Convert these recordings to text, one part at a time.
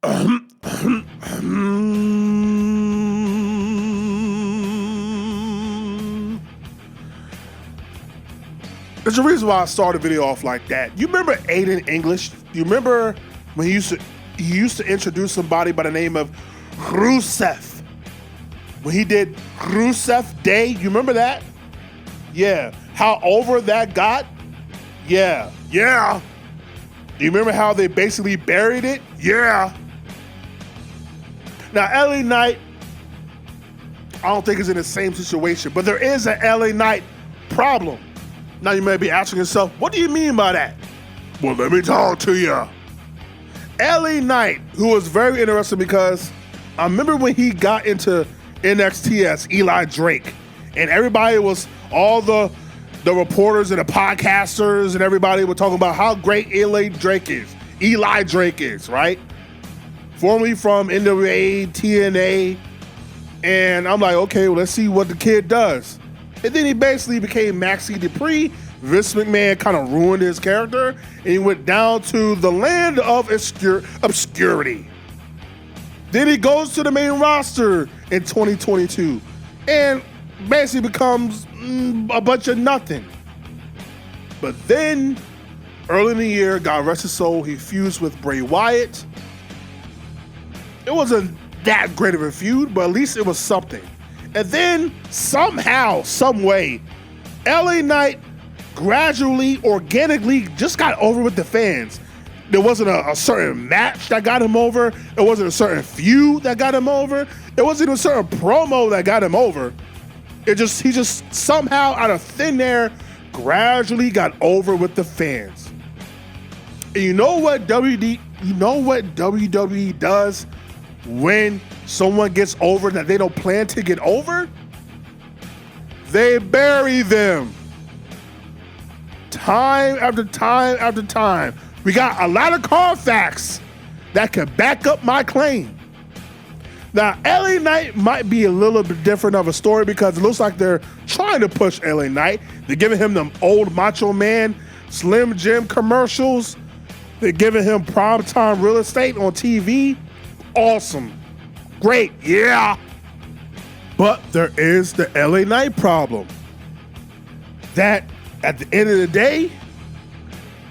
There's a reason why I started the video off like that. You remember Aiden English? You remember when he used to introduce somebody by the name of Rusev? When he did Rusev Day, you remember that? Yeah. How over that got? Yeah. Yeah. Do you remember how they basically buried it? Yeah. Now, LA Knight, I don't think is in the same situation, but there is an LA Knight problem. Now you may be asking yourself, what do you mean by that? Well, let me talk to you. LA Knight, who was very interesting because I remember when he got into NXT as Eli Drake, and everybody was, all the reporters and the podcasters and everybody were talking about how great Eli Drake is, right? Formerly from NWA, TNA, and I'm like, okay, well, let's see what the kid does. And then he basically became Maxie Dupree. Vince McMahon kind of ruined his character, and he went down to the land of obscurity. Then he goes to the main roster in 2022, and basically becomes a bunch of nothing. But then, early in the year, God rest his soul, he fused with Bray Wyatt. It wasn't that great of a feud, but at least it was something. And then, somehow, some way, LA Knight gradually, organically just got over with the fans. There wasn't a certain match that got him over. It wasn't a certain feud that got him over. It wasn't a certain promo that got him over. He just somehow out of thin air gradually got over with the fans. And you know what WWE does when someone gets over that they don't plan to get over? They bury them. Time after time after time. We got a lot of Carfax that can back up my claim. Now, LA Knight might be a little bit different of a story because it looks like they're trying to push LA Knight. They're giving him them old Macho Man, Slim Jim commercials. They're giving him primetime real estate on TV. Awesome. Great. Yeah. But there is the LA Knight problem. That at the end of the day,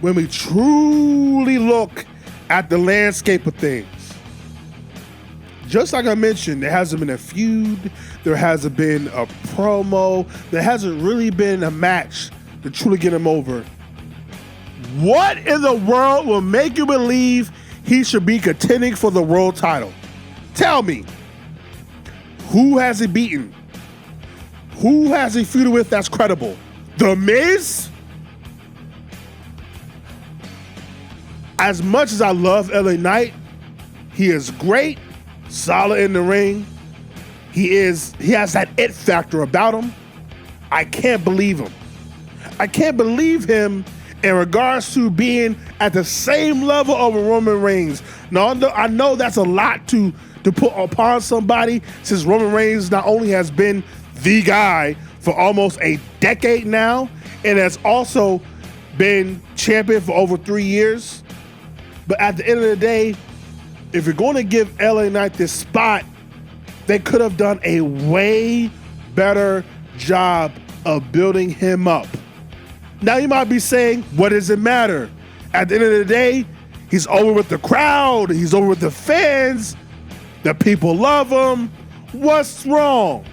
when we truly look at the landscape of things, just like I mentioned, there hasn't been a feud, there hasn't been a promo, there hasn't really been a match to truly get him over. What in the world will make you believe he should be contending for the world title? Tell me, who has he beaten? Who has he feuded with that's credible? The Miz? As much as I love LA Knight, he is great, solid in the ring. He has that it factor about him. I can't believe him. I can't believe him in regards to being at the same level of a Roman Reigns. Now, I know that's a lot to put upon somebody, since Roman Reigns not only has been the guy for almost a decade now, and has also been champion for over 3 years. But at the end of the day, if you're going to give LA Knight this spot, they could have done a way better job of building him up. Now you might be saying, what does it matter? At the end of the day, he's over with the crowd, he's over with the fans, the people love him. What's wrong?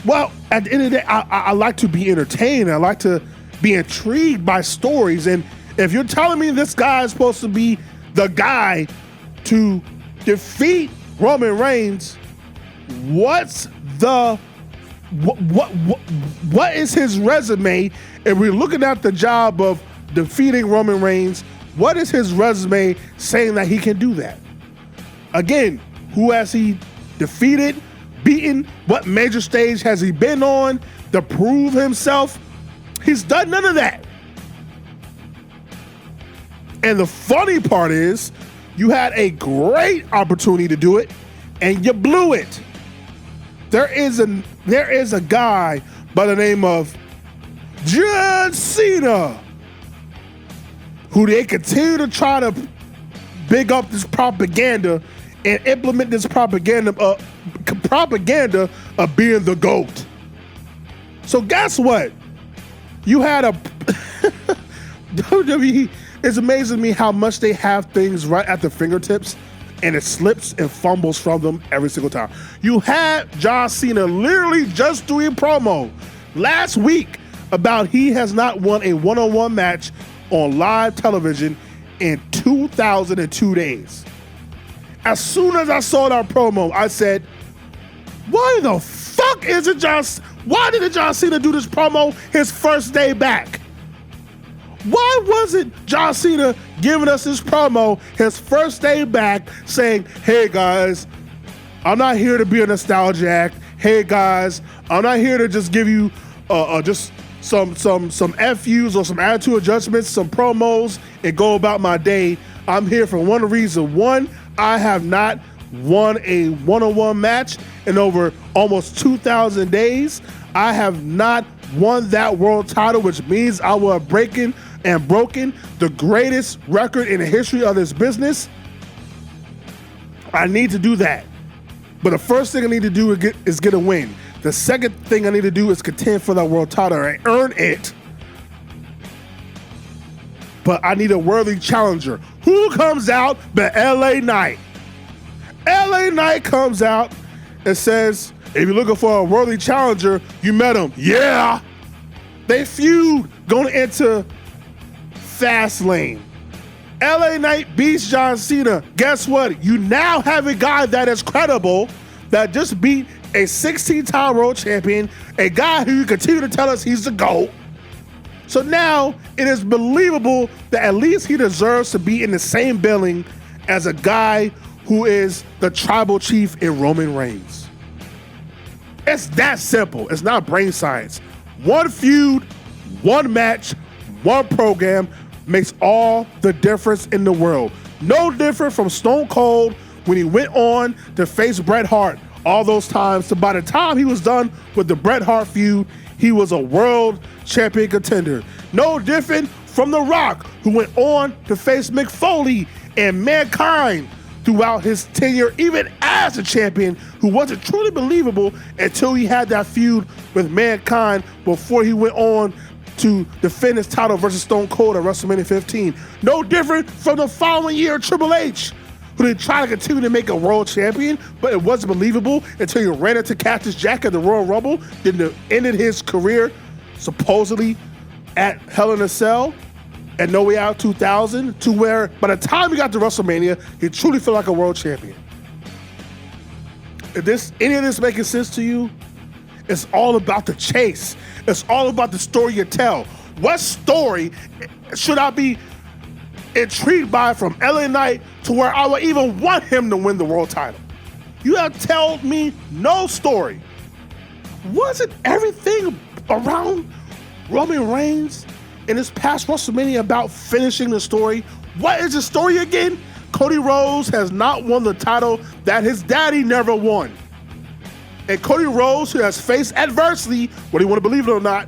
Well, at the end of the day, I like to be entertained. I like to be intrigued by stories. And if you're telling me this guy is supposed to be the guy to defeat Roman Reigns, what is his resume? If we're looking at the job of defeating Roman Reigns, what is his resume saying that he can do that? Again, who has he defeated, beaten? What major stage has he been on to prove himself? He's done none of that. And the funny part is, you had a great opportunity to do it, and you blew it. There is a guy by the name of John Cena who they continue to try to big up this propaganda and implement this propaganda of being the GOAT. So guess what? You had a WWE. It's amazing to me how much they have things right at the fingertips, and it slips and fumbles from them every single time. You had John Cena literally just doing promo last week about he has not won a one-on-one match on live television in 2,002 days. As soon as I saw that promo, I said, why the fuck isn't why didn't John Cena do this promo his first day back? Why wasn't John Cena giving us this promo his first day back saying, hey guys, I'm not here to be a nostalgia act. Hey guys, I'm not here to just give you just some FUs or some attitude adjustments, some promos, and go about my day. I'm here for one reason. One, I have not won a one-on-one match in over almost 2,000 days. I have not won that world title, which means I will have broken the greatest record in the history of this business. I need to do that. But the first thing I need to do is get a win. The second thing I need to do is contend for that world title and earn it. But I need a worthy challenger. Who comes out but LA Knight? LA Knight comes out and says, if you're looking for a worthy challenger, you met him. Yeah. They feud going into Fastlane. LA Knight beats John Cena. Guess what? You now have a guy that is credible, that just beat a 16-time world champion, a guy who you continue to tell us he's the GOAT. So now it is believable that at least he deserves to be in the same billing as a guy who is the tribal chief in Roman Reigns. It's that simple. It's not brain science. One feud, one match, one program makes all the difference in the world. No different from Stone Cold when he went on to face Bret Hart all those times. So by the time he was done with the Bret Hart feud, he was a world champion contender. No different from The Rock, who went on to face Mick Foley and Mankind throughout his tenure, even as a champion, who wasn't truly believable until he had that feud with Mankind before he went on to defend his title versus Stone Cold at WrestleMania 15. No different from the following year, Triple H, who did try to continue to make a world champion, but it wasn't believable until he ran into Cactus Jack at the Royal Rumble, then ended his career supposedly at Hell in a Cell at No Way Out 2000, to where by the time he got to WrestleMania, he truly felt like a world champion. If any of this making sense to you, it's all about the chase. It's all about the story you tell. What story should I be intrigued by from LA Knight to where I would even want him to win the world title? You have told me no story. Wasn't everything around Roman Reigns in this past WrestleMania about finishing the story? What is the story again? Cody Rhodes has not won the title that his daddy never won. And Cody Rhodes, who has faced adversity, whether you want to believe it or not,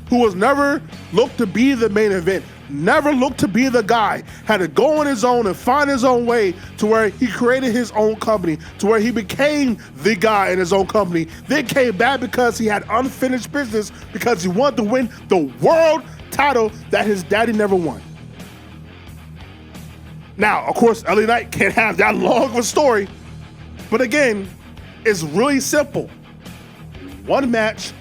who was never looked to be the main event, never looked to be the guy, had to go on his own and find his own way to where he created his own company, to where he became the guy in his own company, then came back because he had unfinished business because he wanted to win the world title that his daddy never won. Now, of course, LA Knight can't have that long of a story, but again, it's really simple. One match,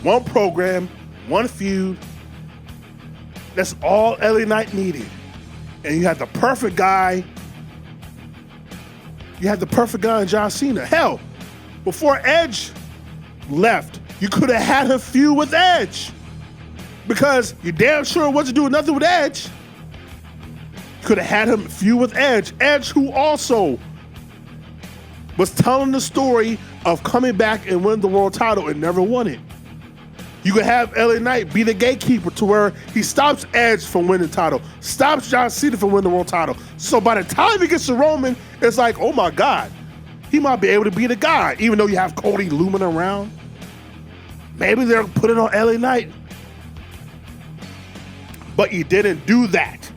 one program, one feud. That's all LA Knight needed. And you had the perfect guy. You had the perfect guy in John Cena. Hell, before Edge left, you could have had him feud with Edge. Because you damn sure wasn't doing nothing with Edge. You could have had him feud with Edge. Edge, who also was telling the story of coming back and winning the world title and never won it. You could have LA Knight be the gatekeeper to where he stops Edge from winning the title, stops John Cena from winning the world title. So by the time he gets to Roman, it's like, oh my God, he might be able to be the guy, even though you have Cody looming around. Maybe they're putting on LA Knight. But you didn't do that.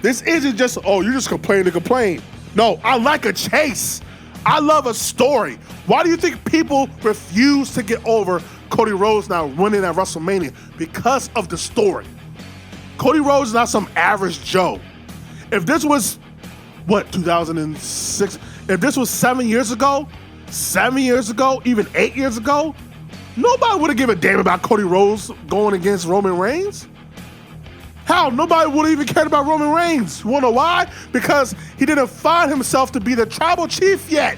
This isn't just, oh, you're just complaining to complain. No, I like a chase. I love a story. Why do you think people refuse to get over Cody Rhodes now winning at WrestleMania? Because of the story. Cody Rhodes is not some average Joe. If this was, 2006? If this was 7 years ago, even 8 years ago, nobody would have given a damn about Cody Rhodes going against Roman Reigns. Hell, nobody would have even cared about Roman Reigns. You wanna know why? Because he didn't find himself to be the tribal chief yet.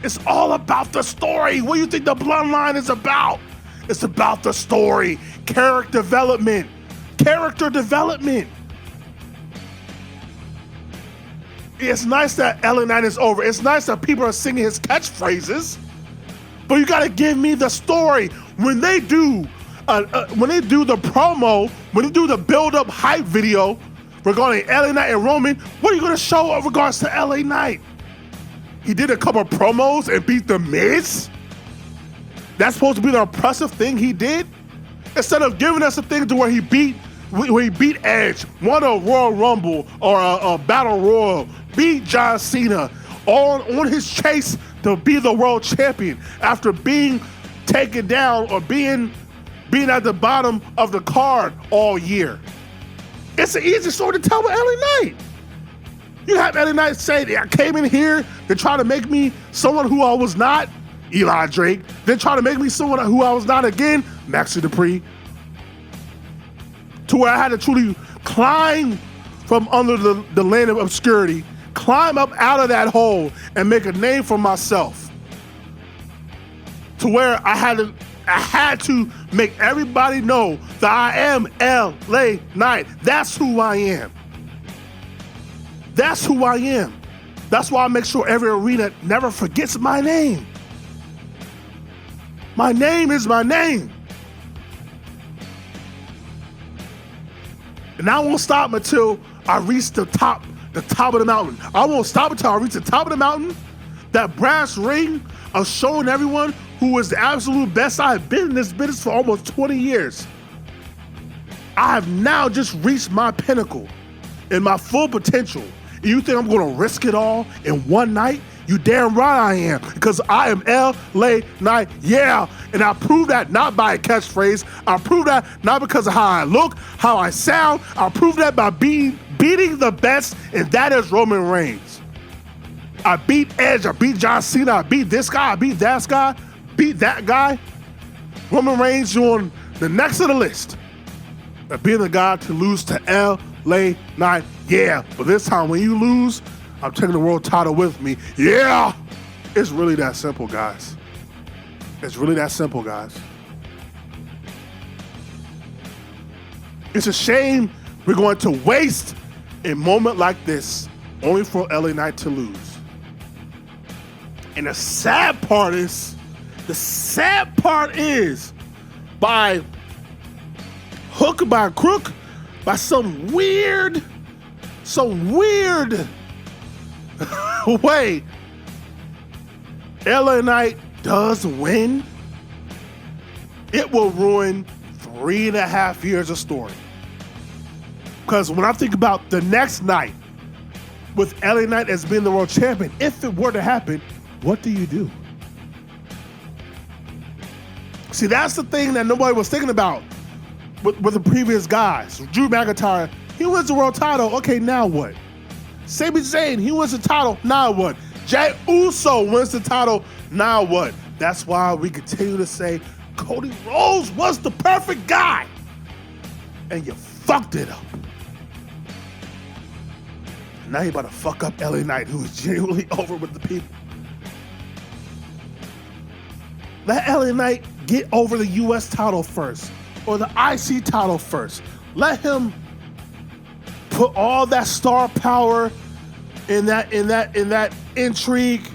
It's all about the story. What do you think the bloodline is about? It's about the story, character development. It's nice that LA Knight is over. It's nice that people are singing his catchphrases, but you gotta give me the story. When they do the promo, when they do the build-up hype video regarding LA Knight and Roman, what are you gonna show in regards to LA Knight? He did a couple of promos and beat The Miz? That's supposed to be the impressive thing he did? Instead of giving us a thing to where he beat Edge, won a Royal Rumble or a Battle Royal, beat John Cena on his chase to be the world champion after being taken down or being at the bottom of the card all year. It's an easy story to tell with LA Knight. You have LA Knight say, I came in here to try to make me someone who I was not, Eli Drake, then try to make me someone who I was not again, Maxie Dupree, to where I had to truly climb from under the land of obscurity, climb up out of that hole and make a name for myself. To where I had to make everybody know that I am LA Knight. That's who I am. That's who I am. That's why I make sure every arena never forgets my name. My name is my name. And I won't stop until I reach the top of the mountain. I won't stop until I reach the top of the mountain. That brass ring of showing everyone who is the absolute best. I have been in this business for almost 20 years. I have now just reached my pinnacle and my full potential. And you think I'm gonna risk it all in one night? You damn right I am, because I am LA Knight, yeah. And I prove that not by a catchphrase. I prove that not because of how I look, how I sound. I prove that by beating the best, and that is Roman Reigns. I beat Edge, I beat John Cena, I beat this guy, I beat that guy. Roman Reigns, you're on the next of the list of being the guy to lose to LA Knight, yeah. But this time when you lose, I'm taking the world title with me. Yeah! It's really that simple, guys. It's really that simple, guys. It's a shame we're going to waste a moment like this only for LA Knight to lose. And the sad part is, by hook or by crook, by some weird way, LA Knight does win, it will ruin 3.5 years of story. Because when I think about the next night with LA Knight as being the world champion, if it were to happen, what do you do? See, that's the thing that nobody was thinking about with the previous guys. Drew McIntyre, he wins the world title. Okay, now what? Sami Zayn, he wins the title. Now what? Jey Uso wins the title. Now what? That's why we continue to say Cody Rhodes was the perfect guy. And you fucked it up. Now you're about to fuck up LA Knight, who is genuinely over with the people. Let LA Knight get over the US title first, or the IC title first. Let him put all that star power in that intrigue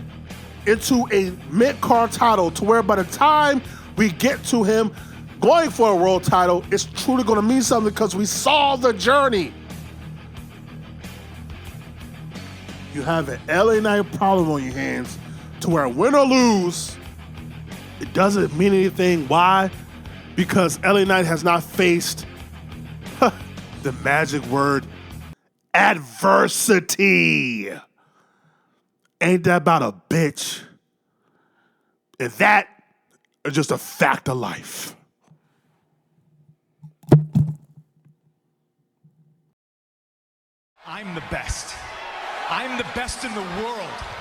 into a mid-card title, to where by the time we get to him going for a world title, it's truly going to mean something because we saw the journey. You have an LA Knight problem on your hands, to where win or lose, it doesn't mean anything. Why? Because LA Knight has not faced the magic word adversity. Ain't that about a bitch? And that is just a fact of life. I'm the best. I'm the best in the world.